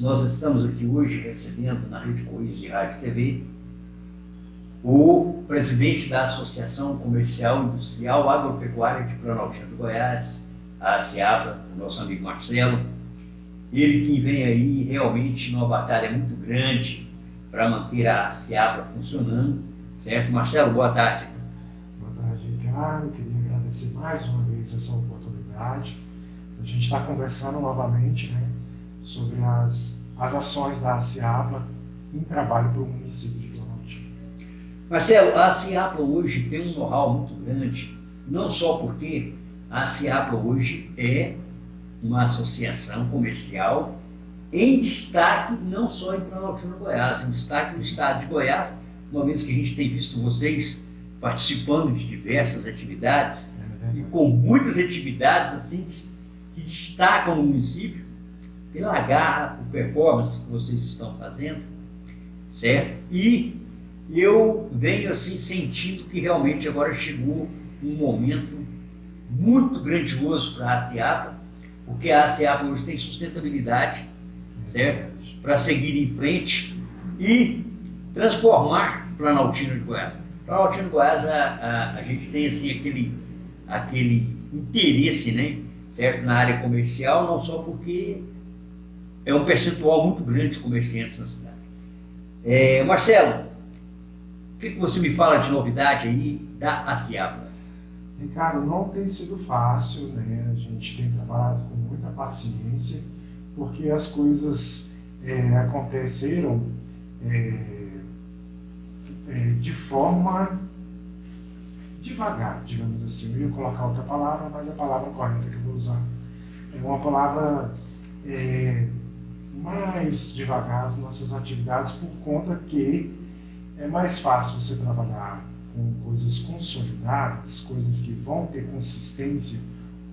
nós estamos aqui hoje recebendo na Rede Correios de Rádio e TV o presidente da Associação Comercial Industrial Agropecuária de Planaltina do Goiás, a ASEAPLA, o nosso amigo Marcelo. Ele que vem aí realmente numa batalha muito grande para manter a ASEAPLA funcionando, certo? Marcelo, boa tarde. Boa tarde, Ricardo. Queria agradecer mais uma vez essa oportunidade. A gente está conversando novamente, né, sobre as ações da ASEAPLA em trabalho para o município de Planaltina. Marcelo, a ASEAPLA hoje tem um know-how muito grande, não só porque a ASEAPLA hoje é uma associação comercial em destaque não só em Planaltina, Goiás, em destaque no estado de Goiás, uma vez que a gente tem visto vocês participando de diversas atividades e com muitas atividades assim que destacam no município pela garra, por performance que vocês estão fazendo, certo? E eu venho assim sentindo que realmente agora chegou um momento muito grandioso para a ASEAPLA, porque a ASEAPLA hoje tem sustentabilidade, certo? Para seguir em frente e transformar Planaltina de Goiás. Planaltina de Goiás, a gente tem assim aquele interesse, né, certo? Na área comercial, não só porque é um percentual muito grande de comerciantes na cidade. Marcelo, o que você me fala de novidade aí da ASEAPLA? Ricardo, não tem sido fácil, né? A gente tem trabalhado com muita paciência, porque as coisas aconteceram de forma devagar, digamos assim. Eu ia colocar outra palavra, mas a palavra correta que eu vou usar é uma palavra mais devagar as nossas atividades, por conta que é mais fácil você trabalhar com coisas consolidadas, coisas que vão ter consistência.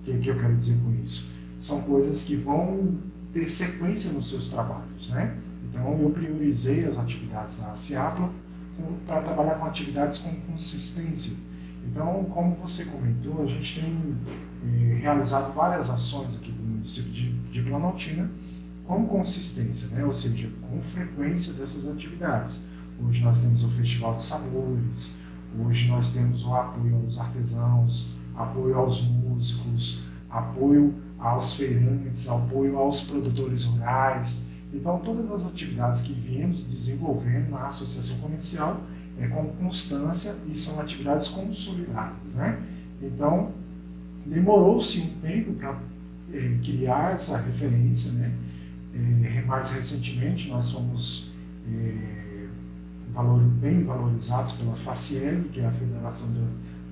O que eu quero dizer com isso? São coisas que vão ter sequência nos seus trabalhos, né? Então eu priorizei as atividades da ASEAPLA para trabalhar com atividades com consistência. Então, como você comentou, a gente tem realizado várias ações aqui no município de Planaltina com consistência, né? Ou seja, com frequência dessas atividades. Hoje nós temos o Festival de Sabores, hoje nós temos o apoio aos artesãos, apoio aos músicos, apoio aos feirantes, apoio aos produtores rurais. Então, todas as atividades que viemos desenvolvendo na associação comercial com constância e são atividades consolidadas, né? Então, demorou-se um tempo para criar essa referência, né? Mais recentemente, nós fomos bem valorizados pela FACIEG, que é a Federação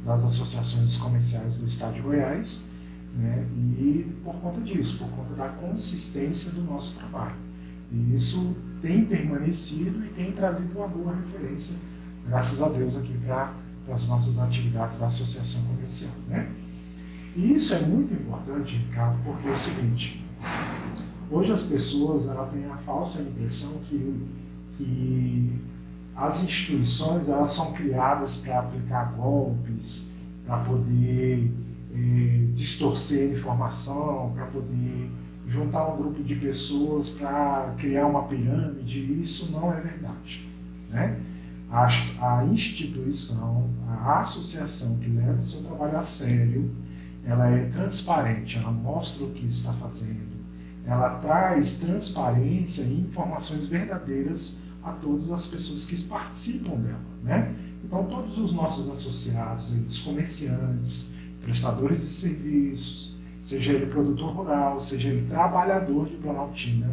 das Associações Comerciais do Estado de Goiás, né? E por conta disso, por conta da consistência do nosso trabalho. E isso tem permanecido e tem trazido uma boa referência, graças a Deus, aqui para as nossas atividades da associação comercial, né? E isso é muito importante, Ricardo, porque é o seguinte: hoje as pessoas têm a falsa impressão que as instituições são criadas para aplicar golpes, para poder distorcer a informação, para poder juntar um grupo de pessoas para criar uma pirâmide. Isso não é verdade, né? A instituição, a associação que leva o seu trabalho a sério, ela é transparente, ela mostra o que está fazendo, ela traz transparência e informações verdadeiras a todas as pessoas que participam dela, né? Então, todos os nossos associados, eles comerciantes, prestadores de serviços, seja ele produtor rural, seja ele trabalhador de Planaltina,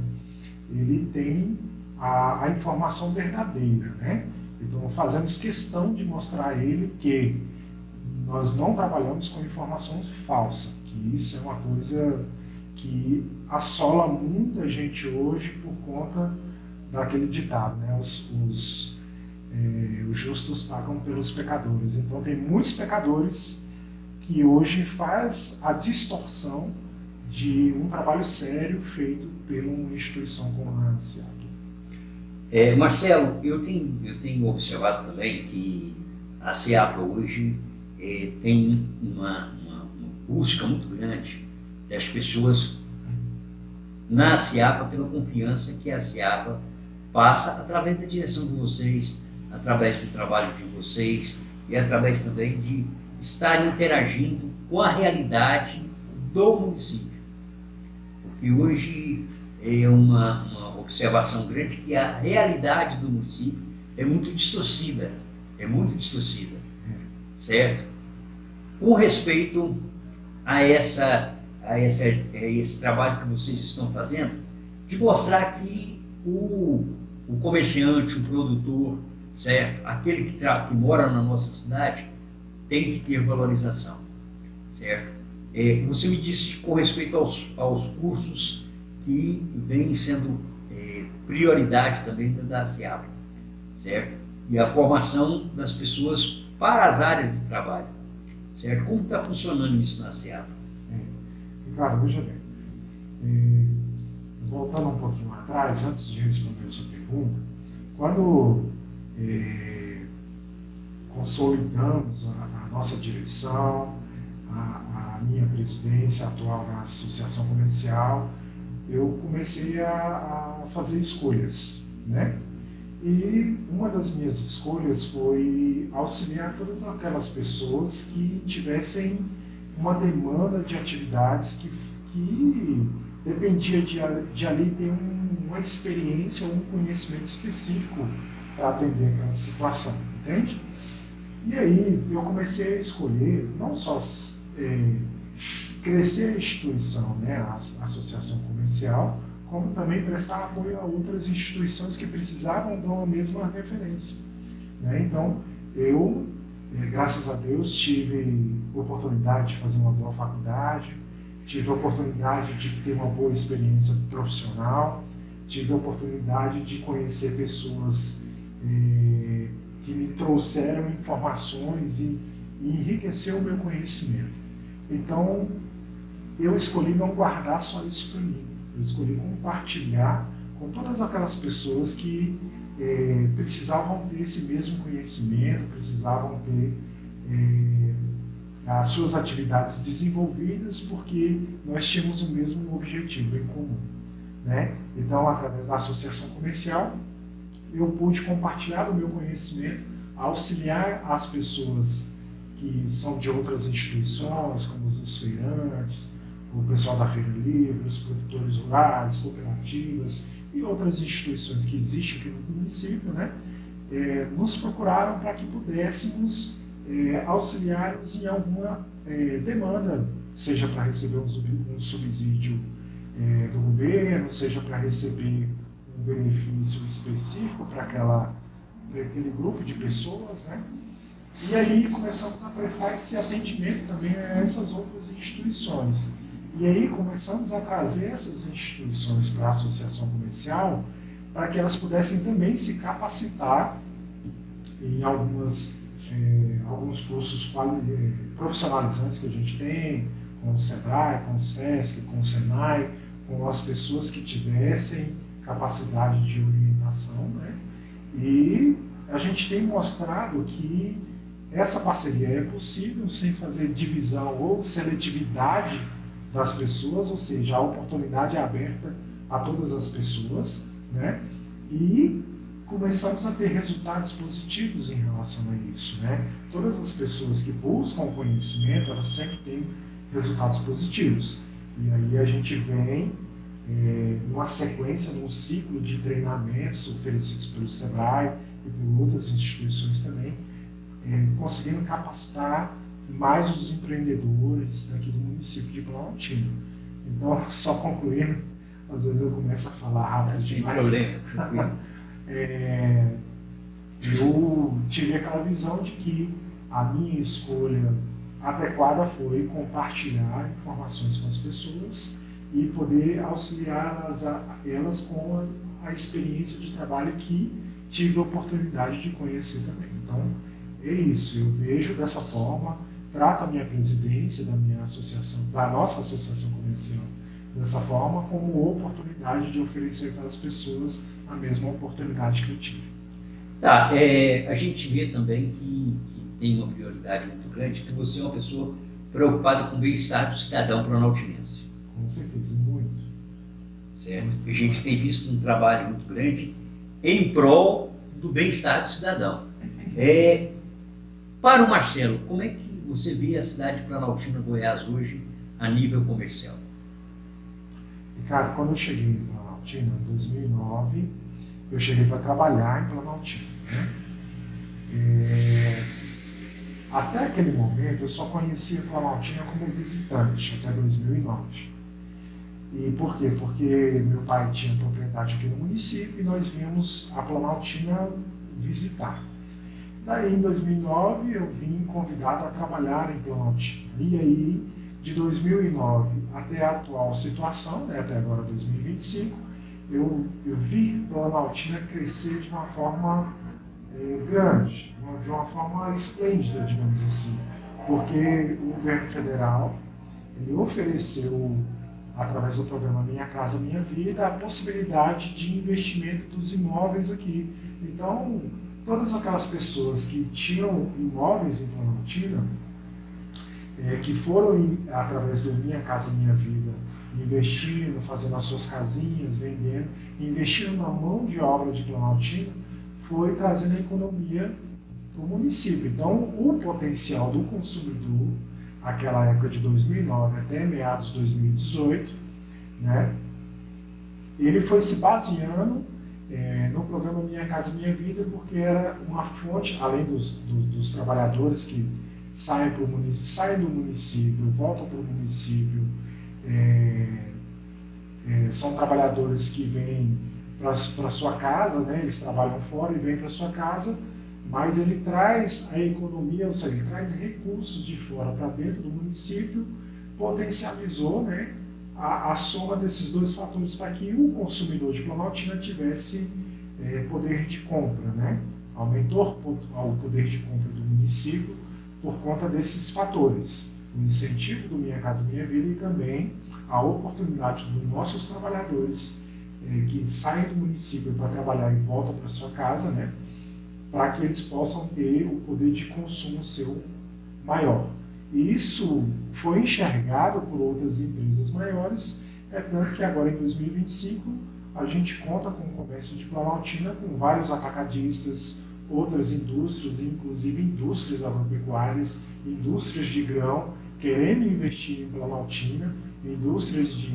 ele tem a informação verdadeira, né? Então, fazemos questão de mostrar a ele que nós não trabalhamos com informação falsa, que isso é uma coisa que assola muita gente hoje por conta daquele ditado, né? Os justos pagam pelos pecadores. Então, tem muitos pecadores que hoje faz a distorção de um trabalho sério feito por uma instituição como a ASEAPLA. Marcelo, eu tenho observado também que a ASEAPLA hoje tem uma busca muito grande das pessoas na CIAPA pela confiança que a CIAPA passa através da direção de vocês, através do trabalho de vocês e através também de estar interagindo com a realidade do município. Porque hoje é uma observação grande que a realidade do município é muito distorcida, certo? Com respeito a esse trabalho que vocês estão fazendo, de mostrar que o comerciante, o produtor, certo? Aquele que mora na nossa cidade tem que ter valorização, certo? Você me disse com respeito aos cursos que vêm sendo prioridades também da CIAPA, certo? E a formação das pessoas para as áreas de trabalho, certo? Como está funcionando isso na CIAPA? Ricardo, veja bem, voltando um pouquinho atrás, antes de responder a sua pergunta, quando consolidamos a nossa direção, a minha presidência atual na associação comercial, eu comecei a fazer escolhas, né? E uma das minhas escolhas foi auxiliar todas aquelas pessoas que tivessem uma demanda de atividades que dependia de ali ter uma experiência ou um conhecimento específico para atender aquela situação, entende? E aí eu comecei a escolher não só crescer a instituição, né, a associação comercial, como também prestar apoio a outras instituições que precisavam de uma mesma referência, né? Então, eu, graças a Deus, tive oportunidade de fazer uma boa faculdade, tive a oportunidade de ter uma boa experiência profissional, tive a oportunidade de conhecer pessoas que me trouxeram informações e enriqueceu o meu conhecimento. Então, eu escolhi não guardar só isso para mim. Eu escolhi compartilhar com todas aquelas pessoas que precisavam ter esse mesmo conhecimento, precisavam ter as suas atividades desenvolvidas, porque nós tínhamos o mesmo objetivo em comum, né? Então, através da associação comercial, eu pude compartilhar o meu conhecimento, auxiliar as pessoas que são de outras instituições, como os feirantes, o pessoal da Feira Livre, os produtores rurais, cooperativas e outras instituições que existem aqui no município, né? Nos procuraram para que pudéssemos auxiliá-los em alguma demanda, seja para receber um subsídio do governo, seja para receber um benefício específico para aquele grupo de pessoas, né? E aí começamos a prestar esse atendimento também a essas outras instituições. E aí começamos a trazer essas instituições para a associação comercial para que elas pudessem também se capacitar em alguns cursos profissionalizantes que a gente tem, com o SEBRAE, com o SESC, com o SENAI, com as pessoas que tivessem capacidade de orientação, né? E a gente tem mostrado que essa parceria é possível sem fazer divisão ou seletividade das pessoas, ou seja, a oportunidade é aberta a todas as pessoas, né? E começamos a ter resultados positivos em relação a isso, né? Todas as pessoas que buscam conhecimento, elas sempre têm resultados positivos. E aí a gente vem numa sequência, num ciclo de treinamentos oferecidos pelo SEBRAE e por outras instituições também, conseguindo capacitar mais os empreendedores daqui do município de Planaltino. Então, só concluindo, às vezes eu começo a falar rápido demais. Sem problema. Eu tive aquela visão de que a minha escolha adequada foi compartilhar informações com as pessoas e poder auxiliar elas com a experiência de trabalho que tive a oportunidade de conhecer também. Então, é isso, eu vejo dessa forma, trato a minha presidência da minha associação, da nossa associação comercial, dessa forma, como oportunidade de oferecer para as pessoas a mesma oportunidade que eu tive. Tá, a gente vê também que tem uma prioridade muito grande, que você é uma pessoa preocupada com o bem-estar do cidadão planaltinense. Com certeza, muito. certo? A gente tem visto um trabalho muito grande em prol do bem-estar do cidadão. Para o Marcelo, como é que você vê a cidade de Planaltina, Goiás, hoje, a nível comercial? Ricardo, quando eu cheguei em Planaltina, em 2009, eu cheguei para trabalhar em Planaltina, né? Até aquele momento, eu só conhecia Planaltina como visitante, até 2009. E por quê? Porque meu pai tinha propriedade aqui no município e nós viemos a Planaltina visitar. Daí, em 2009, eu vim convidado a trabalhar em Planaltina. E aí, de 2009 até a atual situação, né, até agora 2025, eu vi Planaltina crescer de uma forma grande, de uma forma esplêndida, digamos assim, porque o governo federal ele ofereceu, através do programa Minha Casa Minha Vida, a possibilidade de investimento dos imóveis aqui. Então, todas aquelas pessoas que tinham imóveis em Planaltina, que foram, através do Minha Casa Minha Vida, investindo, fazendo as suas casinhas, vendendo, investindo na mão de obra de Planaltina, foi trazendo a economia para o município. Então, o potencial do consumidor, aquela época de 2009 até meados de 2018, né, ele foi se baseando no programa Minha Casa Minha Vida, porque era uma fonte, além dos trabalhadores que saem do município, voltam para o município, são trabalhadores que vêm para sua casa, né? Eles trabalham fora e vêm para sua casa, mas ele traz a economia, ou seja, ele traz recursos de fora para dentro do município, potencializou, né, a soma desses dois fatores para que o consumidor de Planaltina tivesse poder de compra, né? Aumentou o poder de compra do município por conta desses fatores, o incentivo do Minha Casa Minha Vida e também a oportunidade dos nossos trabalhadores que saem do município para trabalhar e voltam para sua casa, né, para que eles possam ter o poder de consumo seu maior. E isso foi enxergado por outras empresas maiores, tanto que agora em 2025 a gente conta com o comércio de Planaltina, com vários atacadistas, outras indústrias, inclusive indústrias agropecuárias, indústrias de grão, querendo investir em Planaltina, indústrias de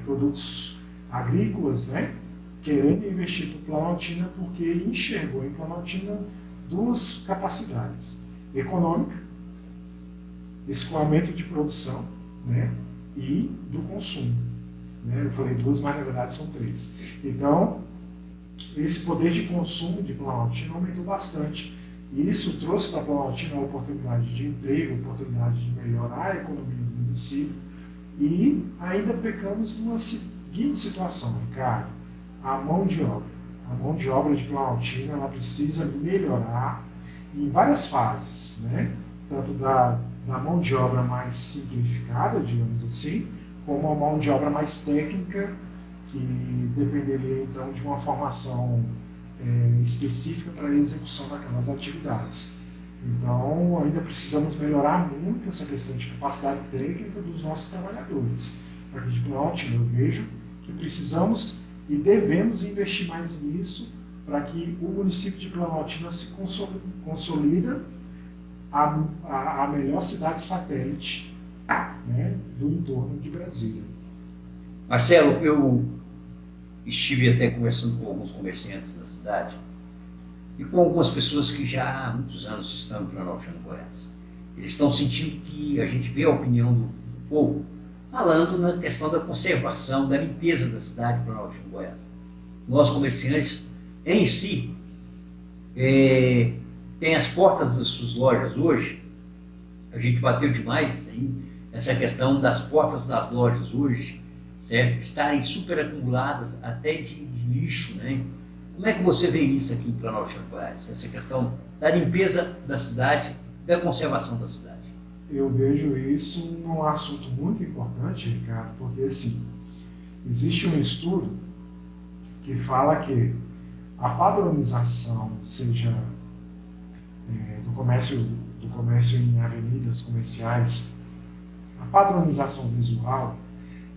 produtos agrícolas, né, querendo investir para Planaltina porque enxergou em Planaltina duas capacidades: econômica, escoamento de produção, né, e do consumo. Né? Eu falei duas, mas na verdade são três. Então, esse poder de consumo de Planaltina aumentou bastante. E isso trouxe para Planaltina a oportunidade de emprego, a oportunidade de melhorar a economia do município. E ainda pecamos numa seguinte situação, Ricardo: a mão de obra. A mão de obra de Planaltina ela precisa melhorar em várias fases, né? Tanto da mão de obra mais simplificada, digamos assim, como a mão de obra mais técnica, que dependeria então de uma formação específica para a execução daquelas atividades. Então, ainda precisamos melhorar muito essa questão de capacidade técnica dos nossos trabalhadores. Aqui de Planaltina, eu vejo que precisamos e devemos investir mais nisso para que o município de Planaltina se consolida a melhor cidade satélite, né, do entorno de Brasília. Marcelo, eu estive até conversando com alguns comerciantes da cidade e com algumas pessoas que já há muitos anos estão em Planaltina, Goiás. Eles estão sentindo que a gente vê a opinião do povo falando na questão da conservação, da limpeza da cidade de Planaltina, Goiás. Nós, comerciantes, em si, tem as portas das suas lojas hoje, a gente bateu demais aí, essa questão das portas das lojas hoje, certo? Estarem super acumuladas até de lixo, né? Como é que você vê isso aqui em Planaltina, Goiás? Essa questão da limpeza da cidade, da conservação da cidade. Eu vejo isso um assunto muito importante, Ricardo, porque assim, existe um estudo que fala que a padronização, seja do comércio em avenidas comerciais, a padronização visual,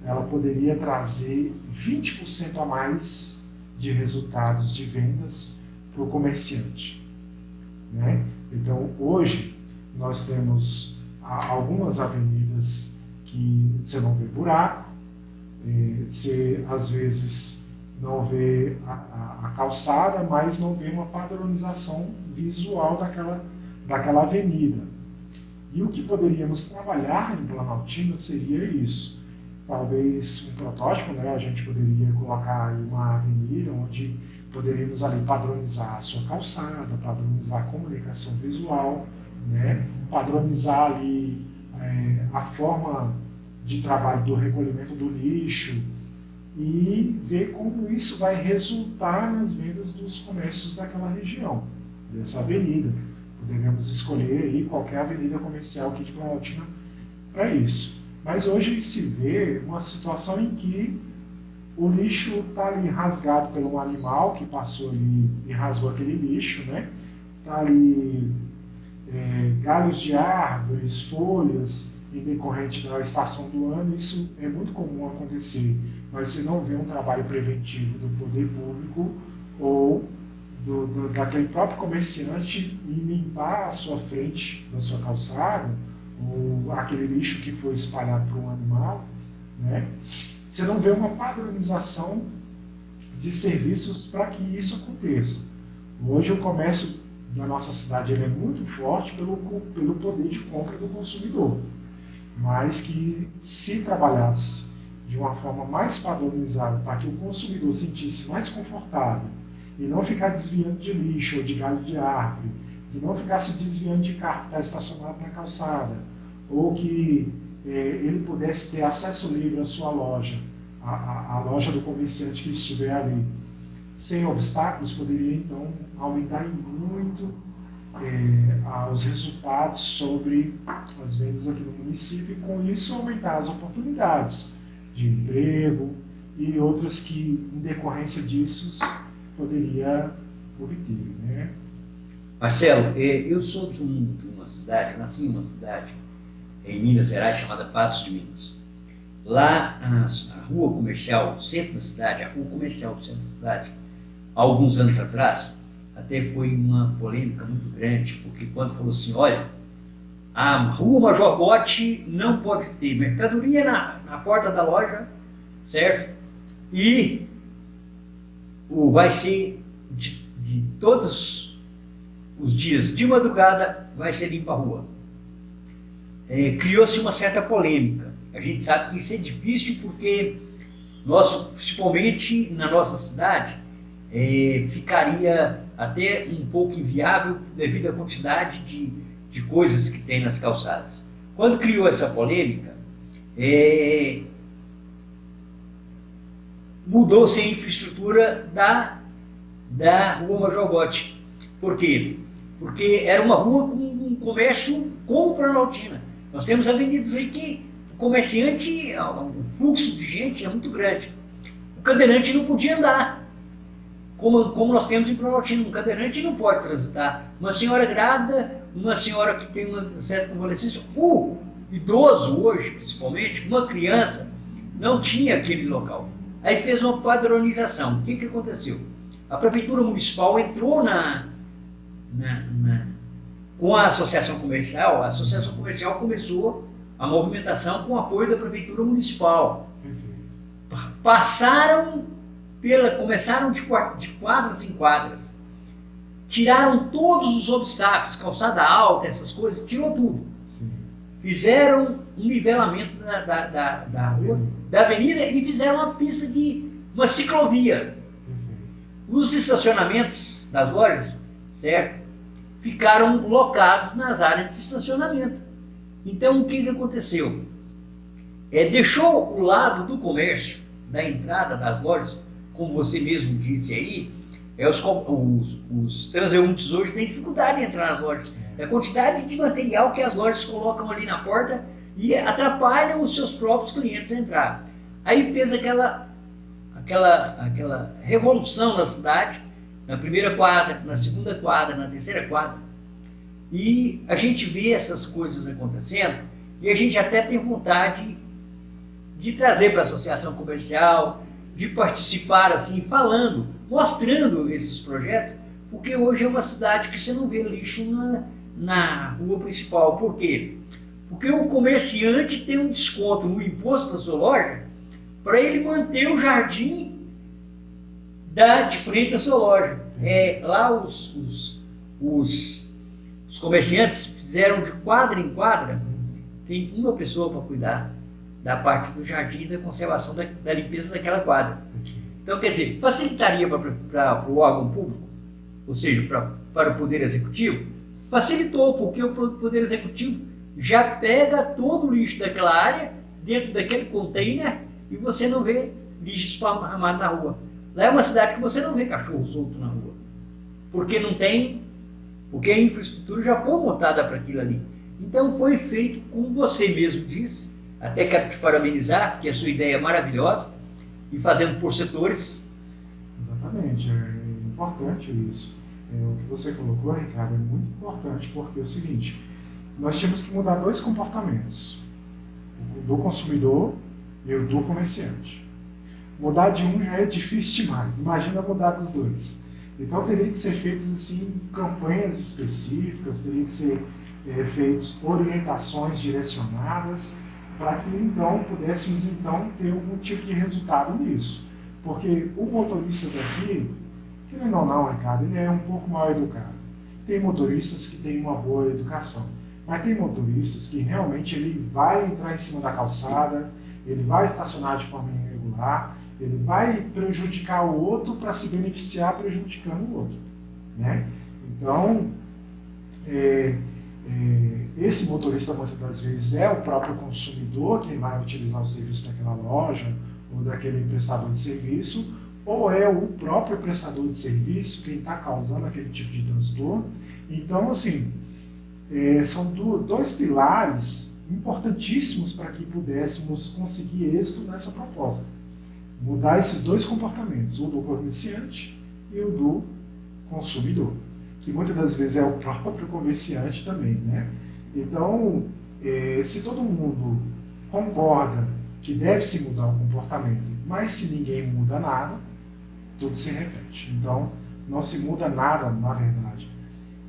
ela poderia trazer 20% a mais de resultados de vendas para o comerciante, né? Então, hoje, nós temos algumas avenidas que você não vê buraco, você, às vezes, não vê a calçada, mas não vê uma padronização visual daquela avenida. E o que poderíamos trabalhar em Planaltina seria isso. Talvez um protótipo, né? A gente poderia colocar aí uma avenida onde poderíamos ali padronizar a sua calçada, padronizar a comunicação visual, né? Padronizar ali a forma de trabalho do recolhimento do lixo e ver como isso vai resultar nas vendas dos comércios daquela região, dessa avenida. Poderíamos escolher aí qualquer avenida comercial aqui de Planaltina para isso. Mas hoje se vê uma situação em que o lixo está ali rasgado por um animal que passou ali e rasgou aquele lixo, né? Está ali galhos de árvores, folhas, em decorrente da estação do ano. Isso é muito comum acontecer, mas você não vê um trabalho preventivo do poder público ou daquele próprio comerciante em limpar a sua frente da sua calçada, ou aquele lixo que foi espalhado por um animal, né? Você não vê uma padronização de serviços para que isso aconteça. Hoje o comércio da nossa cidade ele é muito forte pelo poder de compra do consumidor, mas que se trabalhasse de uma forma mais padronizada para que o consumidor se sentisse mais confortável e não ficar desviando de lixo ou de galho de árvore, e não ficar se desviando de carro que está estacionado na calçada, ou que ele pudesse ter acesso livre à sua loja, à loja do comerciante que estiver ali, sem obstáculos, poderia então aumentar em muito os resultados sobre as vendas aqui no município, e com isso aumentar as oportunidades de emprego e outras que, em decorrência disso, poderia obter, né? Marcelo, eu sou de uma cidade, eu nasci em uma cidade em Minas Gerais chamada Patos de Minas. Lá, a rua comercial, o centro da cidade, a rua comercial do centro da cidade, há alguns anos atrás, até foi uma polêmica muito grande, porque quando falou assim, olha, a rua Major Gotti não pode ter mercadoria na porta da loja, certo? E vai ser de todos os dias de madrugada vai ser limpa a rua. Criou-se uma certa polêmica. A gente sabe que isso é difícil porque principalmente na nossa cidade, ficaria até um pouco inviável devido à quantidade de coisas que tem nas calçadas. Quando criou essa polêmica, mudou-se a infraestrutura da rua Major Gotti. Por quê? Porque era uma rua com um comércio como Planaltina. Nós temos avenidas aí que o comerciante, o fluxo de gente é muito grande. O cadeirante não podia andar, como nós temos em Planaltina. Um cadeirante não pode transitar. Uma senhora grávida, uma senhora que tem uma certa convalescência, o idoso hoje, principalmente, uma criança, não tinha aquele local. Aí fez uma padronização. O que aconteceu? A Prefeitura Municipal entrou com a Associação Comercial. A Associação Comercial começou a movimentação com o apoio da Prefeitura Municipal. Começaram de quadras em quadras. Tiraram todos os obstáculos, calçada alta, essas coisas, tirou tudo. Sim. Fizeram um nivelamento da rua, da avenida, e fizeram uma pista de uma ciclovia. Os estacionamentos das lojas, certo, ficaram locados nas áreas de estacionamento. Então, o que aconteceu? Deixou o lado do comércio, da entrada das lojas, como você mesmo disse aí, os transeuntes hoje têm dificuldade de entrar nas lojas. A quantidade de material que as lojas colocam ali na porta e atrapalham os seus próprios clientes a entrar. Aí fez aquela revolução na cidade, na primeira quadra, na segunda quadra, na terceira quadra. E a gente vê essas coisas acontecendo e a gente até tem vontade de trazer para a associação comercial, de participar assim, falando, mostrando esses projetos, porque hoje é uma cidade que você não vê lixo na rua principal. Por quê? Porque o comerciante tem um desconto no imposto da sua loja para ele manter o jardim de frente à sua loja. Lá os comerciantes fizeram de quadra em quadra, tem uma pessoa para cuidar da parte do jardim e da conservação da limpeza daquela quadra. Então, quer dizer, facilitaria para o órgão público, ou seja, para o Poder Executivo, facilitou, porque o Poder Executivo já pega todo o lixo daquela área, dentro daquele container, e você não vê lixo espalhado na rua. Lá é uma cidade que você não vê cachorro solto na rua, porque porque a infraestrutura já foi montada para aquilo ali. Então foi feito, como você mesmo disse, até quero te parabenizar, porque a sua ideia é maravilhosa, e fazendo por setores. Exatamente, é importante isso. O que você colocou, Ricardo, é muito importante, porque é o seguinte, nós temos que mudar dois comportamentos, o do consumidor e o do comerciante. Mudar de um já é difícil demais, imagina mudar dos dois. Então teria que ser feitas assim, campanhas específicas, teria que ser feitas orientações direcionadas, para que então pudéssemos então ter algum tipo de resultado nisso. Porque o motorista daqui, querendo ou não, Ricardo, ele é um pouco mal educado. Tem motoristas que têm uma boa educação, mas tem motoristas que realmente ele vai entrar em cima da calçada, ele vai estacionar de forma irregular, ele vai prejudicar o outro para se beneficiar prejudicando o outro, né? Então, esse motorista muitas das vezes é o próprio consumidor quem vai utilizar o serviço daquela loja ou daquele prestador de serviço, ou é o próprio prestador de serviço quem está causando aquele tipo de transtorno. Então, assim, são dois pilares importantíssimos para que pudéssemos conseguir êxito nessa proposta. Mudar esses dois comportamentos, o do comerciante e o do consumidor, que muitas das vezes é o próprio comerciante também, né? Então, se todo mundo concorda que deve-se mudar o comportamento, mas se ninguém muda nada, tudo se repete. Então, não se muda nada, na verdade.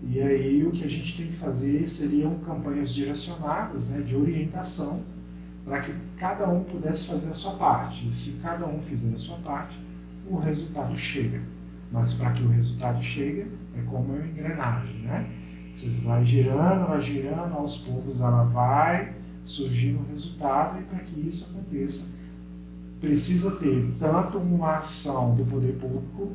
E aí, o que a gente tem que fazer seriam campanhas direcionadas, né, de orientação, para que cada um pudesse fazer a sua parte. E se cada um fizer a sua parte, o resultado chega. Mas para que o resultado chegue, é como uma engrenagem, né? Vocês vai girando, aos poucos ela vai surgindo o resultado, e para que isso aconteça, precisa ter tanto uma ação do poder público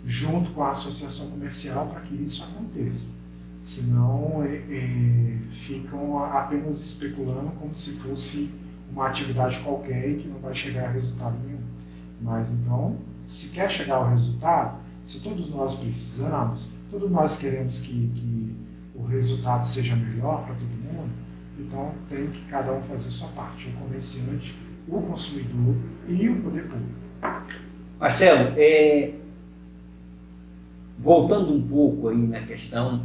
junto com a associação comercial para que isso aconteça. Senão ficam apenas especulando como se fosse uma atividade qualquer e que não vai chegar a resultado nenhum. Mas então, se quer chegar ao resultado, se todos nós precisamos, todos nós queremos que o resultado seja melhor para todo mundo, então tem que cada um fazer a sua parte, o comerciante, o consumidor e o poder público. Marcelo, voltando um pouco aí na questão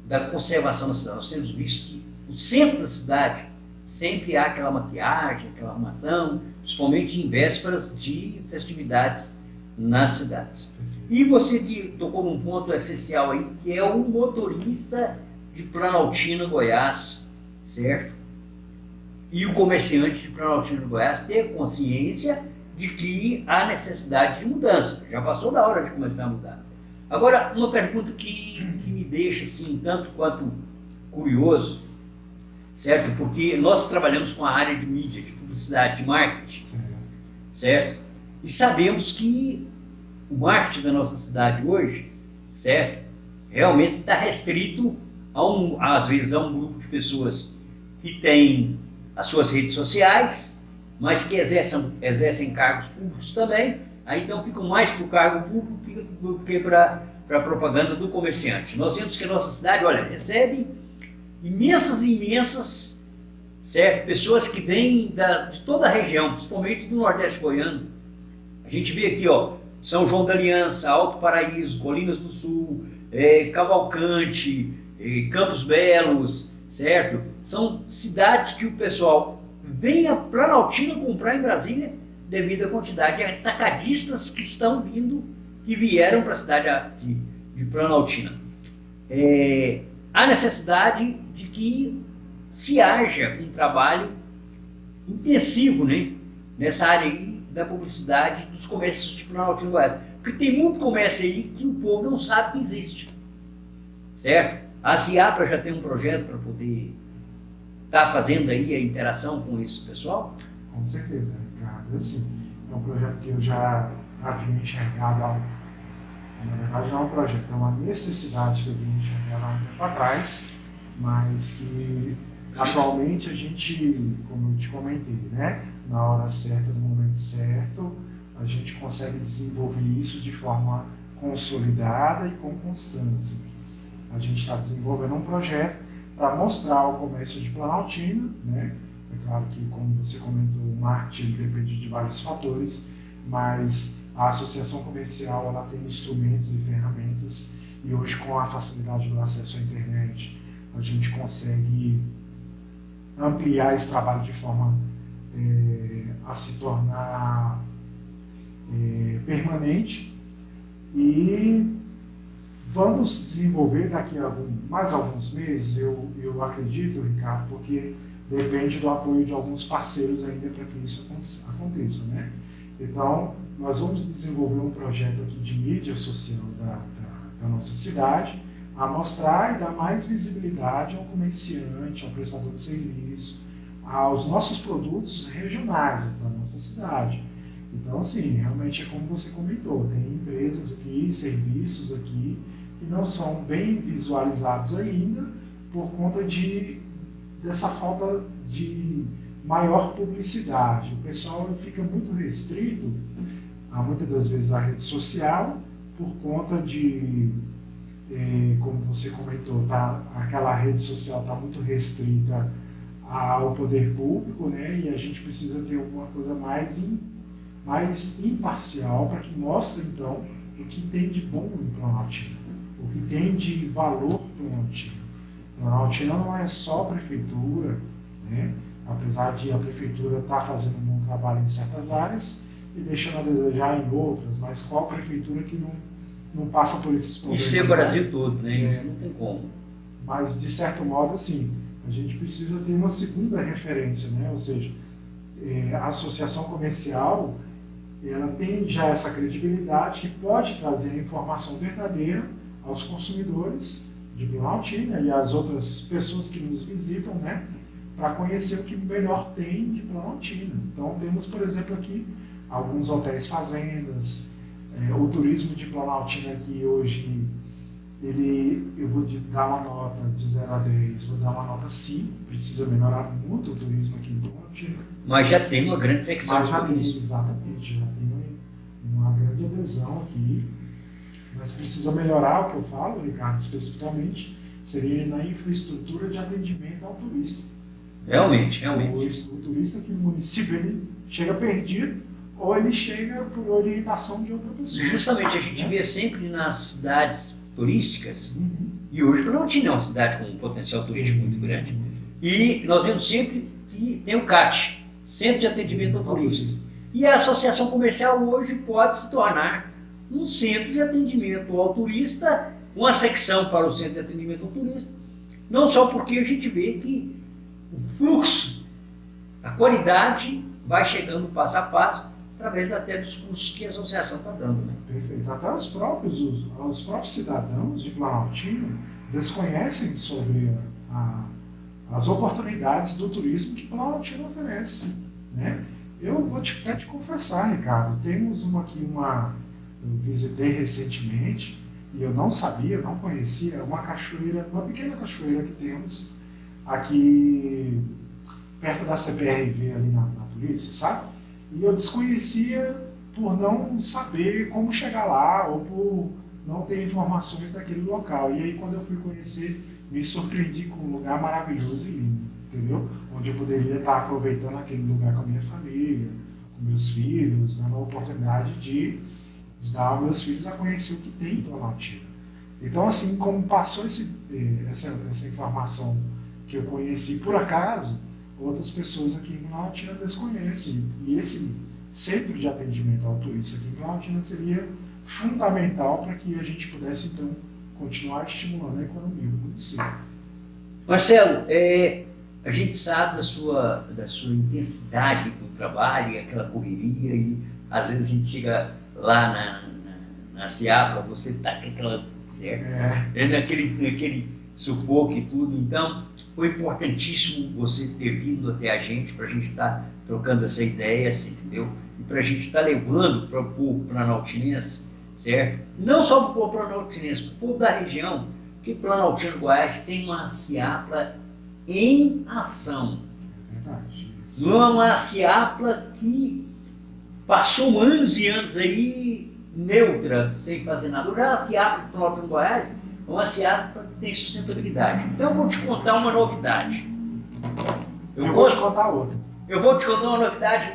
da conservação da cidade, nós temos visto que no centro da cidade sempre há aquela maquiagem, aquela arrumação, principalmente em vésperas de festividades nas cidades. E você tocou num ponto essencial aí, que é o motorista de Planaltina, Goiás, certo? E o comerciante de Planaltina, Goiás ter consciência de que há necessidade de mudança. Já passou da hora de começar a mudar. Agora, uma pergunta que me deixa assim, tanto quanto curioso, certo? Porque nós trabalhamos com a área de mídia, de publicidade, de marketing, certo? E sabemos que o marketing da nossa cidade hoje, certo? Realmente está restrito às vezes a um grupo de pessoas que tem as suas redes sociais, mas que exercem cargos públicos também, aí então ficam mais para o cargo público do que para a propaganda do comerciante. Nós vemos que a nossa cidade, olha, recebe imensas, certo? Pessoas que vêm de toda a região, principalmente do Nordeste goiano. A gente vê aqui, ó, São João da Aliança, Alto Paraíso, Colinas do Sul, Cavalcante, Campos Belos, certo? São cidades que o pessoal venha Planaltina comprar em Brasília devido à quantidade de atacadistas que estão vindo, que vieram para a cidade de Planaltina. Há necessidade de que se haja um trabalho intensivo, né, nessa área aí da publicidade dos comércios de Planaltina e Goiás. Porque tem muito comércio aí que o povo não sabe que existe. Certo? A Ciapra já tem um projeto para poder estar fazendo aí a interação com esse pessoal? Com certeza, Ricardo. Assim, é um projeto que eu já havia enxergado, na verdade não é um projeto, é uma necessidade que eu havia enxergado há um tempo atrás, mas que atualmente a gente, como eu te comentei, né, na hora certa, no momento certo, a gente consegue desenvolver isso de forma consolidada e com constância. A gente está desenvolvendo um projeto para mostrar o comércio de Planaltina, né? É claro que, como você comentou, o marketing depende de vários fatores, mas a associação comercial ela tem instrumentos e ferramentas, e hoje, com a facilidade do acesso à internet, a gente consegue ampliar esse trabalho de forma a se tornar permanente, e vamos desenvolver daqui a mais alguns meses, eu acredito, Ricardo, porque depende do apoio de alguns parceiros ainda para que isso aconteça, né? Então, nós vamos desenvolver um projeto aqui de mídia social da nossa cidade, a mostrar e dar mais visibilidade ao comerciante, ao prestador de serviço, aos nossos produtos regionais da nossa cidade. Então, assim, realmente é como você comentou, tem empresas aqui, serviços aqui, que não são bem visualizados ainda por conta dessa falta de maior publicidade. O pessoal fica muito restrito, muitas das vezes, à rede social, por conta de, como você comentou, aquela rede social está muito restrita ao poder público, né? E a gente precisa ter alguma coisa mais imparcial para que mostre, então, o que tem de bom em Planaltina, o que tem de valor Planaltina. Planaltina não é só a prefeitura, né? Apesar de a prefeitura estar fazendo um bom trabalho em certas áreas e deixando a desejar em outras, mas qual prefeitura que não passa por esses problemas? Isso é o Brasil todo, né? Isso não tem como. Mas, de certo modo, assim, a gente precisa ter uma segunda referência, né? Ou seja, a associação comercial, ela tem já essa credibilidade que pode trazer a informação verdadeira aos consumidores de Planaltina e às outras pessoas que nos visitam, né, para conhecer o que melhor tem de Planaltina. Então, temos, por exemplo, aqui alguns hotéis fazendas, o turismo de Planaltina aqui hoje, eu vou dar uma nota de 0 a 10, vou dar uma nota 5, precisa melhorar muito o turismo aqui em Planaltina. Mas já tem uma grande secção de turismo. Exatamente, já tem uma grande adesão aqui, mas precisa melhorar. O que eu falo, Ricardo, especificamente, seria na infraestrutura de atendimento ao turista. Realmente. O turista aqui no município, ele chega perdido ou ele chega por orientação de outra pessoa. Justamente, a gente vê sempre nas cidades turísticas, e hoje Planaltina é uma cidade com um potencial turístico muito grande, e nós vemos sempre que tem o CAT, Centro de Atendimento ao Turista. E a associação comercial hoje pode se tornar um centro de atendimento ao turista, uma secção para o centro de atendimento ao turista, não só porque a gente vê que o fluxo, a qualidade vai chegando passo a passo, através até dos cursos que a associação está dando. Né? Perfeito. Até os próprios cidadãos de Planaltina desconhecem sobre as oportunidades do turismo que Planaltina oferece, né? Eu vou até te confessar, Ricardo, temos eu visitei recentemente e eu não sabia, não conhecia, uma pequena cachoeira que temos aqui perto da CPRV ali na polícia, sabe? E eu desconhecia por não saber como chegar lá ou por não ter informações daquele local. E aí, quando eu fui conhecer, me surpreendi com um lugar maravilhoso e lindo, entendeu? Onde eu poderia estar aproveitando aquele lugar com a minha família, com meus filhos, dando a oportunidade de dar aos meus filhos a conhecer o que tem em Planaltina. Então, assim, como passou essa informação que eu conheci por acaso, outras pessoas aqui em Planaltina desconhecem. E esse centro de atendimento ao turista aqui em Planaltina seria fundamental para que a gente pudesse, então, continuar estimulando a economia do município. Marcelo, a gente sabe da sua intensidade no trabalho, aquela correria, e às vezes a gente chega lá na Ciapla, você está com aquela, certo? Naquele sufoco e tudo. Então, foi importantíssimo você ter vindo até a gente, para a gente estar trocando essa ideia, entendeu? E para a gente estar levando para o povo planaltinense, certo? Não só para o povo planaltinense, para o povo da região, porque Planaltina, Goiás, tem uma Ciapla em ação. É verdade. Não é uma Ciapla que passou anos e anos aí neutra, sem fazer nada. Já a Ciapla de Planaltina, Goiás, é uma Ciapla que tem sustentabilidade. Então eu vou te contar uma novidade. Eu vou te contar outra. Eu vou te contar uma novidade,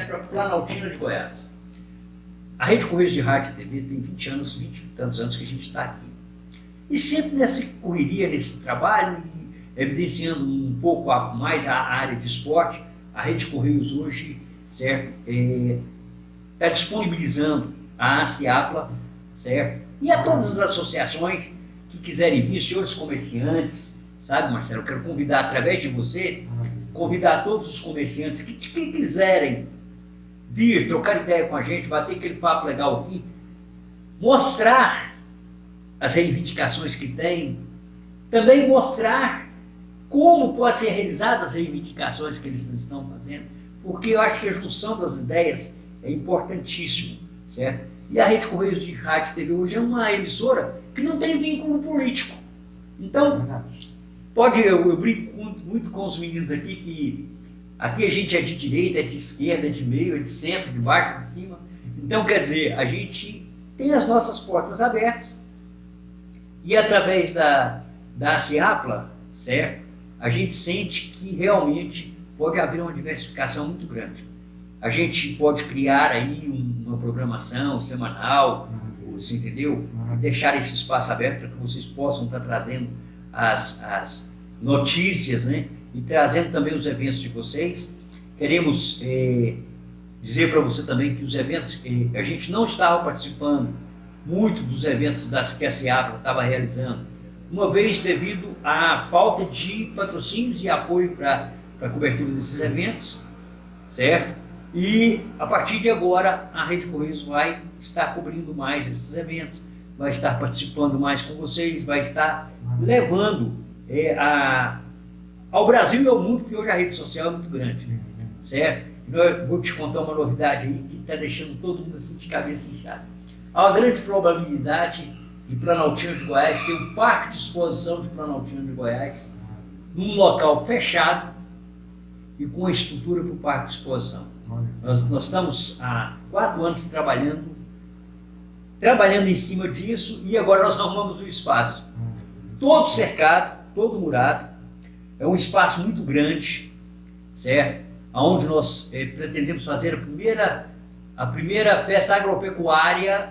para Planaltina de Goiás. A Rede Correios de Rádio e TV tem 20 e tantos anos que a gente está aqui. E sempre nessa correria, nesse trabalho, evidenciando um pouco mais a área de esporte, a Rede Correios hoje, certo, está disponibilizando a Ciapla, certo, e a todas as associações que quiserem vir, senhores comerciantes, sabe, Marcelo, eu quero convidar através de você, convidar todos os comerciantes que quiserem vir, trocar ideia com a gente, bater aquele papo legal aqui, mostrar as reivindicações que tem, também mostrar como pode ser realizadas as reivindicações que eles estão fazendo, porque eu acho que a junção das ideias é importantíssimo, certo? E a Rede Correios de Rádio e TV hoje é uma emissora que não tem vínculo político. Então, eu brinco muito com os meninos aqui, que aqui a gente é de direita, é de esquerda, é de meio, é de centro, de baixo, de cima. Então, quer dizer, a gente tem as nossas portas abertas e através da Ciapla, certo? A gente sente que realmente pode haver uma diversificação muito grande. A gente pode criar aí uma programação semanal, você entendeu? Deixar esse espaço aberto para que vocês possam estar trazendo as notícias, né? E trazendo também os eventos de vocês. Queremos dizer para você também que os eventos, a gente não estava participando muito dos eventos que a Ciapla estava realizando, uma vez devido à falta de patrocínios e apoio para a cobertura desses eventos, certo? E a partir de agora a Rede Correios vai estar cobrindo mais esses eventos, vai estar participando mais com vocês, vai estar levando ao Brasil e ao mundo, que hoje a rede social é muito grande, certo? Eu vou te contar uma novidade aí que está deixando todo mundo assim de cabeça inchada. Há uma grande probabilidade de Planaltina de Goiás ter um parque de exposição de Planaltina de Goiás num local fechado e com a estrutura para o parque de exposição. Nós estamos há 4 anos trabalhando em cima disso e agora nós arrumamos o espaço. Todo cercado, todo murado. É um espaço muito grande, certo? Onde nós pretendemos fazer a primeira festa agropecuária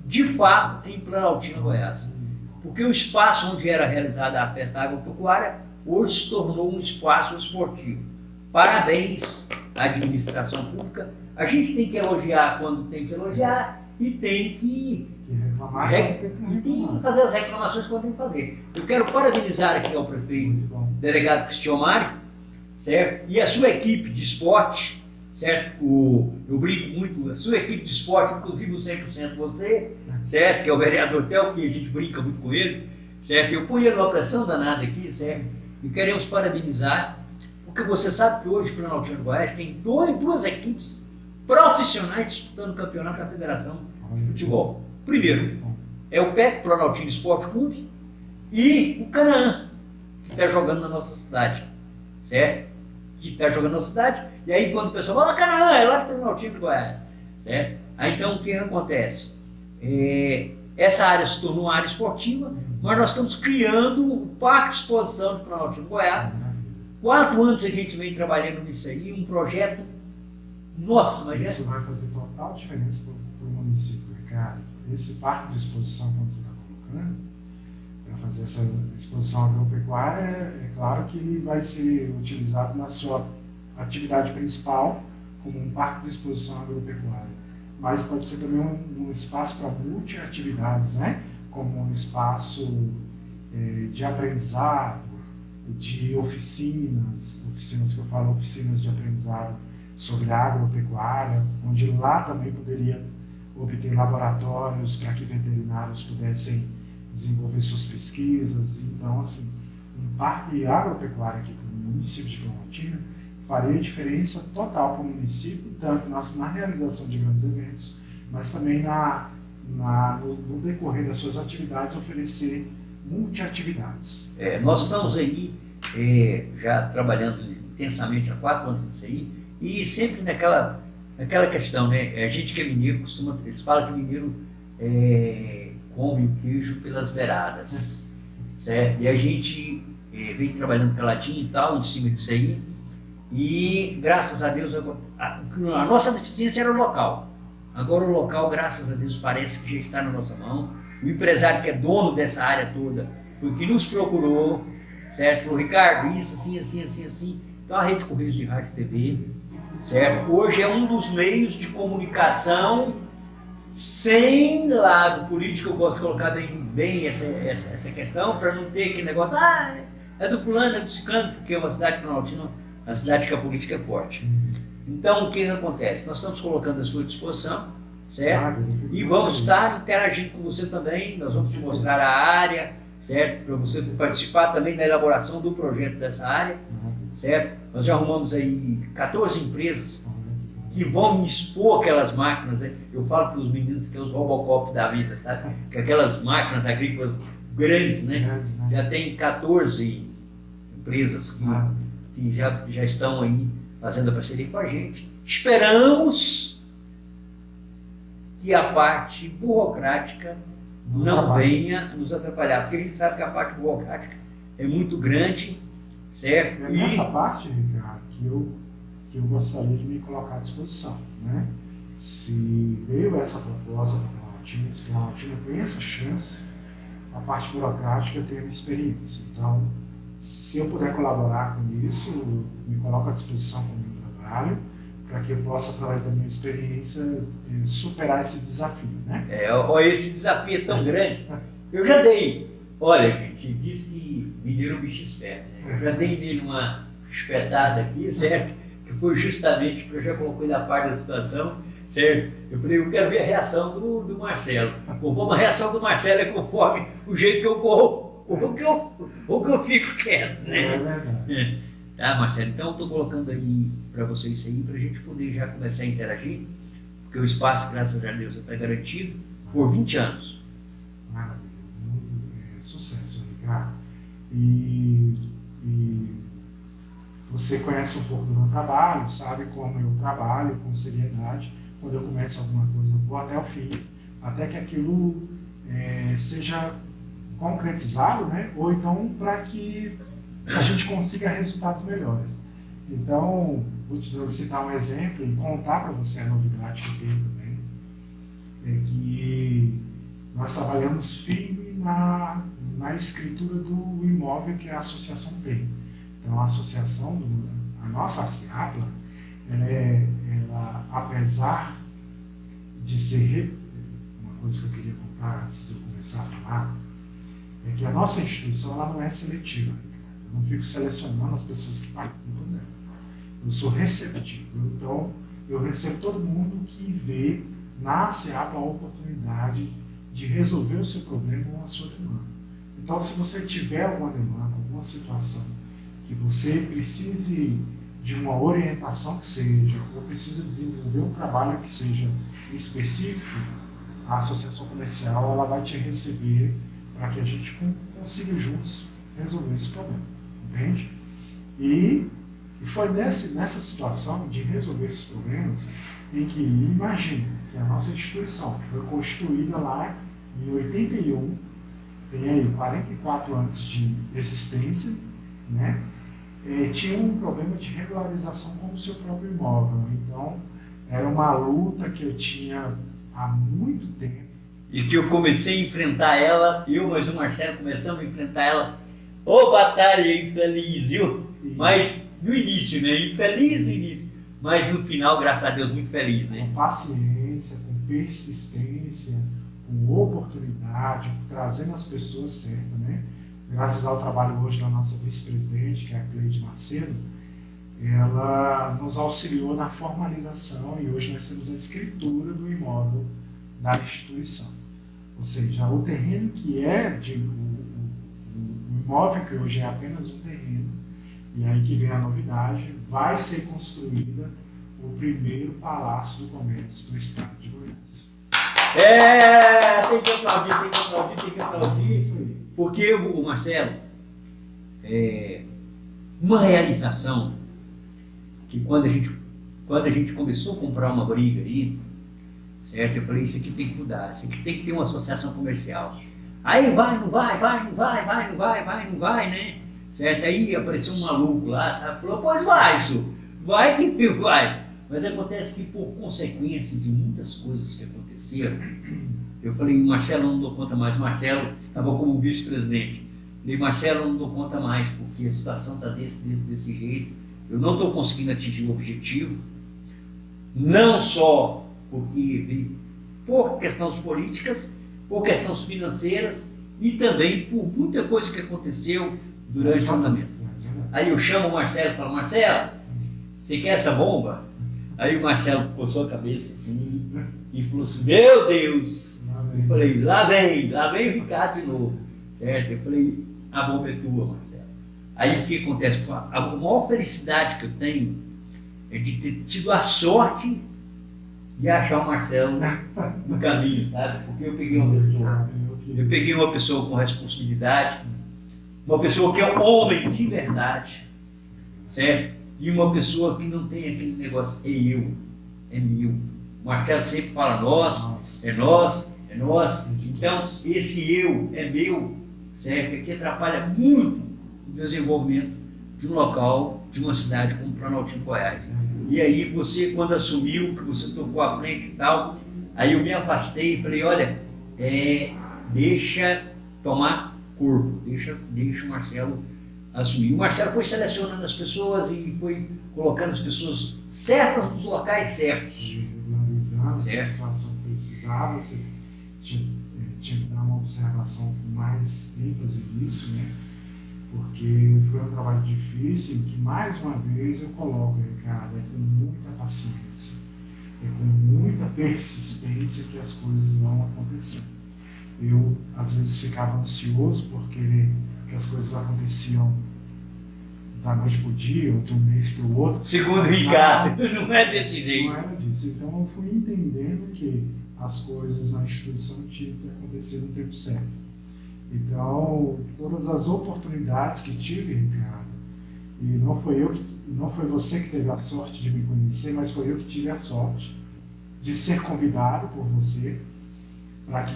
de fato em Planaltina, Goiás. Porque o espaço onde era realizada a festa agropecuária hoje se tornou um espaço esportivo. Parabéns à administração pública. A gente tem que elogiar quando tem que elogiar e tem que fazer as reclamações quando tem que fazer. Eu quero parabenizar aqui ao prefeito, delegado Cristian Mário, certo? E a sua equipe de esporte, certo? Eu brinco muito, a sua equipe de esporte, inclusive o 100% você, certo? Que é o vereador Theo, que a gente brinca muito com ele, certo? Eu ponho ele numa pressão danada aqui, certo? E queremos parabenizar, porque você sabe que hoje o Planaltina de Goiás tem duas equipes profissionais disputando o campeonato da Federação de Futebol. Primeiro, é o PEC, Planaltina Esporte Clube, e o Canaã, que está jogando na nossa cidade, certo? Que está jogando na nossa cidade, e aí quando o pessoal fala, Canaã, é lá de Planaltina de Goiás, certo? Aí então o que acontece? Essa área se tornou uma área esportiva, mas nós estamos criando o Parque de Exposição de Planaltina de Goiás. 4 anos a gente vem trabalhando nisso aí, um projeto, nossa, mas isso vai fazer total diferença para o município, Ricardo. Esse parque de exposição, como você está colocando, vai fazer essa exposição agropecuária, é claro que ele vai ser utilizado na sua atividade principal, como um parque de exposição agropecuária. Mas pode ser também um espaço para multi-atividades, né? Como um espaço de aprendizado, de oficinas que eu falo, oficinas de aprendizado sobre agropecuária, onde lá também poderia obter laboratórios para que veterinários pudessem desenvolver suas pesquisas. Então, assim, um parque agropecuário aqui para o município de Planaltina faria diferença total para o município, tanto na realização de grandes eventos, mas também no decorrer das suas atividades oferecer multi-atividades. Nós estamos aí já trabalhando intensamente há 4 anos nisso aí, e sempre naquela questão, né? A gente que é mineiro, eles falam que mineiro come o queijo pelas beiradas, certo? E a gente vem trabalhando caladinho e tal, em cima disso aí, e graças a Deus, a nossa deficiência era o local. Agora o local, graças a Deus, parece que já está na nossa mão. O empresário que é dono dessa área toda foi que nos procurou, certo? Falou, Ricardo, isso, assim, assim, assim, assim. Então a Rede Correios de Rádio e TV, certo? Hoje é um dos meios de comunicação sem lado político. Eu gosto de colocar bem essa questão, para não ter aquele negócio, é do fulano, é do ciclano, porque é uma cidade planaltina, uma cidade que a política é forte. Então, o que acontece? Nós estamos colocando à sua disposição, certo? E vamos estar interagindo com você também, nós vamos te mostrar a área, certo? Para você participar também da elaboração do projeto dessa área, certo? Nós já arrumamos aí 14 empresas que vão me expor aquelas máquinas, né? Eu falo para os meninos que é os Robocop da vida, sabe? Que aquelas máquinas agrícolas grandes, né? Já tem 14 empresas que já estão aí fazendo a parceria com a gente. Esperamos que a parte burocrática não venha nos atrapalhar, porque a gente sabe que a parte burocrática é muito grande, certo? É nessa parte, Ricardo, que eu gostaria de me colocar à disposição, né? Se veio essa proposta para Planaltina, se Planaltina tem essa chance, a parte burocrática eu tenho experiência. Então, se eu puder colaborar com isso, me coloco à disposição com o meu trabalho, para que eu possa, através da minha experiência, superar esse desafio, né? Esse desafio é tão grande. Eu já dei. Olha, gente, diz que mineiro é um bicho esperto, né? Eu já dei nele uma espetada aqui, certo? Que foi justamente porque eu já coloquei na parte da situação, certo? Eu falei, eu quero ver a reação do Marcelo. Conforme a reação do Marcelo é conforme o jeito que eu corro, ou que eu fico quieto, né? É verdade. Tá, Marcelo? Então eu estou colocando aí para vocês isso aí, para a gente poder já começar a interagir, porque o espaço, graças a Deus, está garantido por 20 anos. Maravilha. Sucesso, Ricardo. E você conhece um pouco do meu trabalho, sabe como eu trabalho com seriedade. Quando eu começo alguma coisa, eu vou até o fim, até que aquilo seja concretizado, né? Ou então para que a gente consiga resultados melhores. Então, vou citar um exemplo e contar para você a novidade que eu tenho também, é que nós trabalhamos firme na escritura do imóvel que a associação tem. Então, a associação, a nossa ACIAPLA, ela, apesar de ser, uma coisa que eu queria contar antes de eu começar a falar, é que a nossa instituição ela não é seletiva. Eu não fico selecionando as pessoas que participam dela. Eu sou receptivo. Então, eu recebo todo mundo que vê na ACIAPLA a oportunidade de resolver o seu problema ou a sua demanda. Então, se você tiver alguma demanda, alguma situação que você precise de uma orientação que seja, ou precisa desenvolver um trabalho que seja específico, a associação comercial ela vai te receber para que a gente consiga juntos resolver esse problema, entende? E foi nessa situação de resolver esses problemas em que, imagina, que a nossa instituição foi constituída lá em 81, tem aí 44 anos de existência, né? Tinha um problema de regularização com o seu próprio imóvel. Então, era uma luta que eu tinha há muito tempo. e que eu comecei a enfrentar ela, eu mais o Marcelo começamos a enfrentar ela. Ô, batalha infeliz, viu? Mas no início, né? Infeliz no início. Mas no final, graças a Deus, muito feliz, né? Com paciência, com persistência, com oportunidade, trazendo as pessoas certas, né? Graças ao trabalho hoje da nossa vice-presidente, que é a Cleide Macedo, ela nos auxiliou na formalização e hoje nós temos a escritura do imóvel da instituição. Ou seja, o terreno que é o imóvel que hoje é apenas um terreno, e aí que vem a novidade, vai ser construída o primeiro Palácio do Comércio do Estado de Goiás. Tem que aplaudir, tem que aplaudir, tem que aplaudir. Isso aí. Porque o Marcelo, uma realização que quando a gente começou a comprar uma briga aí, certo? Eu falei, isso aqui tem que mudar, isso aqui tem que ter uma associação comercial. Aí não vai, né? Certo? Aí apareceu um maluco lá, sabe? Falou, pois vai, isso, vai que vai. Mas acontece que por consequência de muitas coisas que aconteceram, eu falei, Marcelo, eu não dou conta mais. Marcelo estava como vice-presidente. Falei, Marcelo, eu não dou conta mais, porque a situação está desse jeito. Eu não estou conseguindo atingir o objetivo, não só por questões políticas, por questões financeiras e também por muita coisa que aconteceu durante o fundamento. Aí eu chamo o Marcelo e falo, Marcelo, você quer essa bomba? Aí o Marcelo coçou a cabeça assim e falou assim, meu Deus! Eu falei, lá vem o Ricardo de novo, certo? Eu falei, a bomba é tua, Marcelo. Aí o que acontece? A maior felicidade que eu tenho é de ter tido a sorte de achar o Marcelo no caminho, sabe? Porque eu peguei uma pessoa com responsabilidade, uma pessoa que é um homem de verdade, certo? E uma pessoa que não tem aquele negócio, é meu. O Marcelo sempre fala nós, é nós. Então, esse eu é meu, certo? Que atrapalha muito o desenvolvimento de um local, de uma cidade como Planaltino, Goiás. E aí você, quando assumiu, que você tocou à frente e tal, aí eu me afastei e falei, olha, deixa tomar corpo, deixa o Marcelo assumir. O Marcelo foi selecionando as pessoas e foi colocando as pessoas certas nos locais certos. Regularizando a situação que precisava, você tinha que dar uma observação com mais ênfase nisso, né? Porque foi um trabalho difícil que, mais uma vez, eu coloco, Ricardo, com muita paciência, com muita persistência que as coisas vão acontecendo. Eu, às vezes, ficava ansioso por querer que as coisas aconteciam da noite para o dia, ou de um mês para o outro. Segundo o Ricardo, não é desse jeito. Não era disso. Então, eu fui entendendo que as coisas na instituição tinham que acontecer no tempo certo. Então, todas as oportunidades que tive, Ricardo, e não foi você que teve a sorte de me conhecer, mas foi eu que tive a sorte de ser convidado por você para que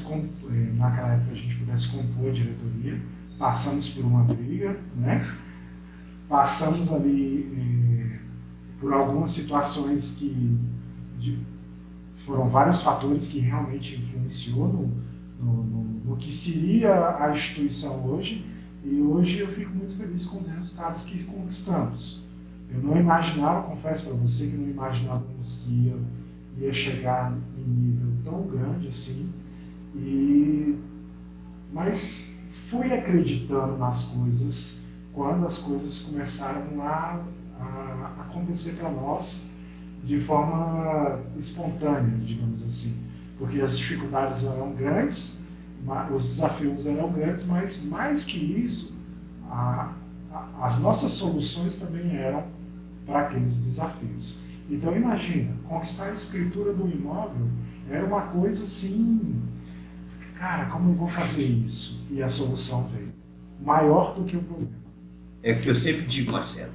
naquela época a gente pudesse compor a diretoria. Passamos por uma briga, né? Passamos ali por algumas situações que foram vários fatores que realmente influenciou no que seria a instituição hoje, e hoje eu fico muito feliz com os resultados que conquistamos. Eu não imaginava, confesso para você, que não imaginávamos que ia chegar em nível tão grande assim, mas fui acreditando nas coisas quando as coisas começaram a acontecer para nós de forma espontânea, digamos assim. Porque as dificuldades eram grandes, os desafios eram grandes, mas mais que isso, as nossas soluções também eram para aqueles desafios. Então imagina, conquistar a escritura do imóvel era uma coisa assim, cara, como eu vou fazer isso? E a solução veio, maior do que o problema. É o que eu sempre digo, Marcelo.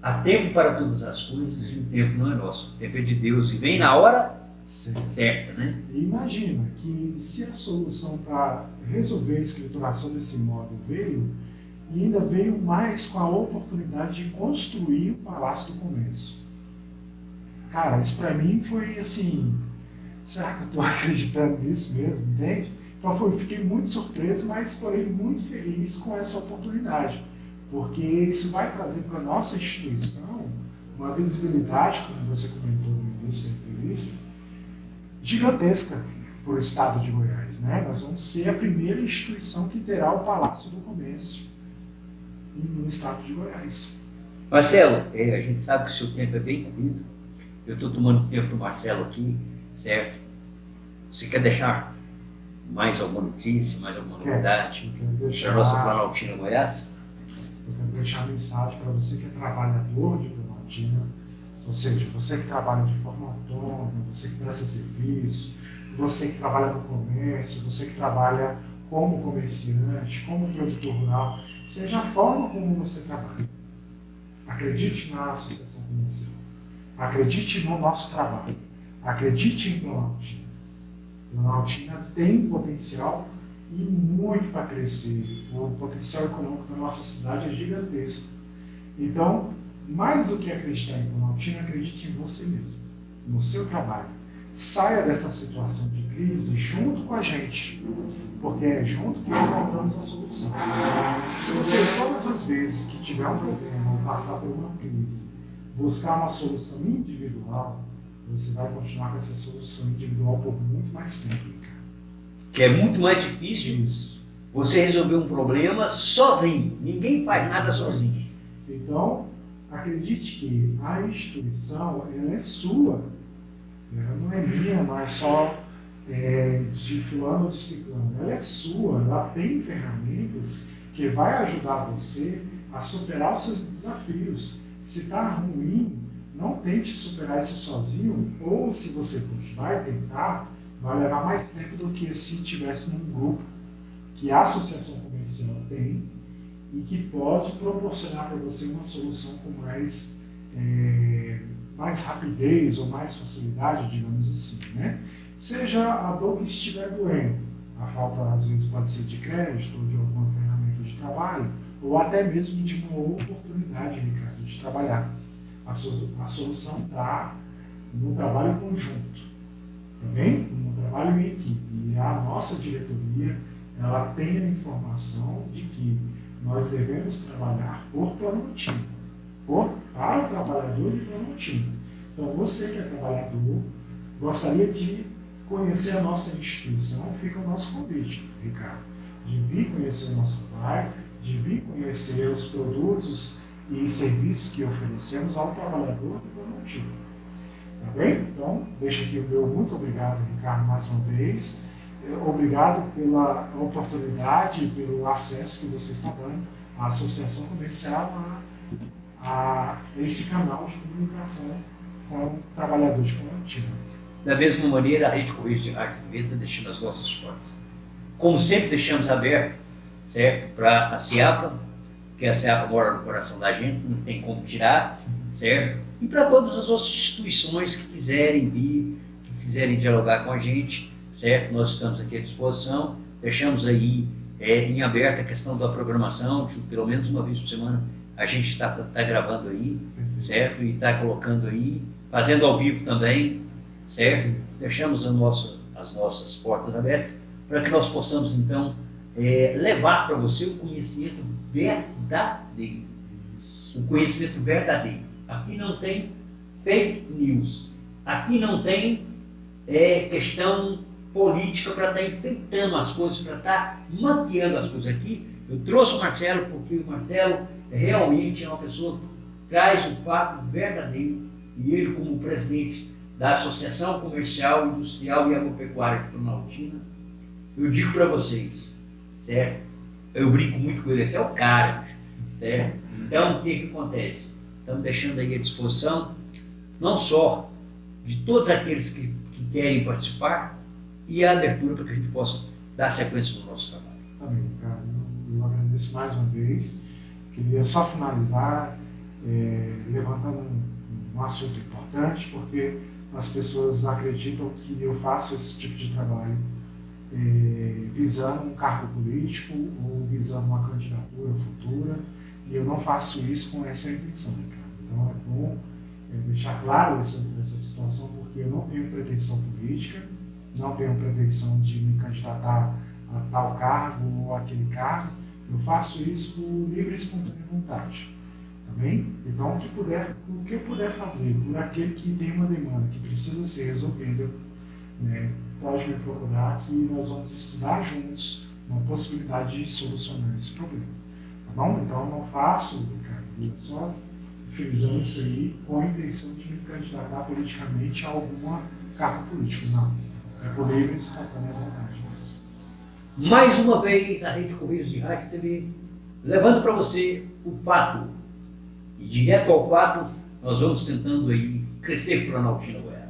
Há tempo para todas as coisas e o tempo não é nosso. O tempo é de Deus e vem na hora certa, né? E imagina que se a solução para resolver a escrituração desse imóvel veio, e ainda veio mais com a oportunidade de construir o Palácio do Comércio. Cara, isso para mim foi assim, será que eu estou acreditando nisso mesmo, entende? Então eu fiquei muito surpreso, mas porém muito feliz com essa oportunidade, porque isso vai trazer para a nossa instituição uma visibilidade, como você comentou no início da entrevista, gigantesca para o estado de Goiás, né? Nós vamos ser a primeira instituição que terá o Palácio do Comércio no estado de Goiás. Marcelo, a gente sabe que o seu tempo é bem corrido. Eu estou tomando tempo do Marcelo aqui, certo? Você quer deixar mais alguma notícia, mais alguma novidade para a nossa Planaltina Goiás? Eu quero deixar a mensagem para você que é trabalhador de Planaltina, ou seja, você que trabalha de forma autônoma, você que presta serviço, você que trabalha no comércio, você que trabalha como comerciante, como produtor rural, seja a forma como você trabalha. Acredite na associação comercial. Acredite no nosso trabalho. Acredite em Planaltina. Planaltina tem potencial e muito para crescer. O potencial econômico da nossa cidade é gigantesco. Então, mais do que acreditar em Planaltina, acredite em você mesmo, no seu trabalho. Saia dessa situação de crise junto com a gente, porque é junto que encontramos a solução. Se você, todas as vezes que tiver um problema ou passar por uma crise, buscar uma solução individual, você vai continuar com essa solução individual por muito mais tempo, Ricardo. Que é muito mais difícil Isso. Você resolver um problema sozinho. Ninguém faz nada sozinho. Então, acredite que a instituição, ela é sua. Ela não é minha, não é só de fulano ou de ciclano. Ela é sua, ela tem ferramentas que vai ajudar você a superar os seus desafios. Se está ruim, não tente superar isso sozinho, ou se você vai tentar, vai levar mais tempo do que se estivesse num grupo que a associação comercial tem e que pode proporcionar para você uma solução com mais rapidez ou mais facilidade, digamos assim, né? Seja a dor que estiver doendo, a falta às vezes pode ser de crédito ou de alguma ferramenta de trabalho, ou até mesmo de uma oportunidade, Ricardo, de trabalhar. A solução está no trabalho conjunto, também no trabalho em equipe. E a nossa diretoria, ela tem a informação de que nós devemos trabalhar por Planaltina, para o trabalhador de Planaltina. Então, você que é trabalhador, gostaria de conhecer a nossa instituição, fica o nosso convite, Ricardo, de vir conhecer o nosso trabalho, de vir conhecer os produtos e serviços que oferecemos ao trabalhador de Planaltina. Tá bem? Então, deixo aqui o meu muito obrigado, Ricardo, mais uma vez. Obrigado pela oportunidade, pelo acesso que você está dando à Associação Comercial, a esse canal de comunicação com o trabalhador de Planaltina. Da mesma maneira, a Rede Correios de Rádio também está deixando as nossas portas. Como sempre, deixamos aberto, certo, para a CIAPA, que a CIAPA mora no coração da gente, não tem como tirar, certo? E para todas as outras instituições que quiserem vir, que quiserem dialogar com a gente, certo? Nós estamos aqui à disposição, deixamos aí em aberto a questão da programação, de pelo menos uma vez por semana a gente está gravando aí, certo? E está colocando aí, fazendo ao vivo também, certo? Deixamos as nossas portas abertas para que nós possamos, então, levar para você o conhecimento verdadeiro. O conhecimento verdadeiro. Aqui não tem fake news. Aqui não tem questão política para estar enfeitando as coisas, para estar maquiando as coisas. Aqui eu trouxe o Marcelo porque o Marcelo realmente é uma pessoa que traz o fato verdadeiro, e ele, como presidente da Associação Comercial, Industrial e Agropecuária de Planaltina, eu digo para vocês, certo? Eu brinco muito com ele, esse é o cara, certo? Então, o que acontece? Estamos deixando aí à disposição, não só de todos aqueles que querem participar, e a abertura para que a gente possa dar sequência no nosso trabalho. Tá bem, cara. Eu agradeço mais uma vez. Queria só finalizar levantando um assunto importante, porque as pessoas acreditam que eu faço esse tipo de trabalho visando um cargo político ou visando uma candidatura futura, e eu não faço isso com essa intenção, Ricardo. Então é bom deixar claro essa situação, porque eu não tenho pretensão política, não tenho pretensão de me candidatar a tal cargo ou aquele cargo, eu faço isso por livre e espontânea vontade. Tá bem? Então, o que eu puder fazer por aquele que tem uma demanda que precisa ser resolvida, né, pode me procurar que nós vamos estudar juntos uma possibilidade de solucionar esse problema. Tá bom? Então, eu não faço, Ricardo, só frisando isso aí com a intenção de me candidatar politicamente a algum cargo político. Não. É por livre e espontânea vontade mesmo. Mais uma vez, a Rede Correios de Rádio TV levando para você o fato. E direto ao fato, nós vamos tentando aí crescer Planaltina, Goiás.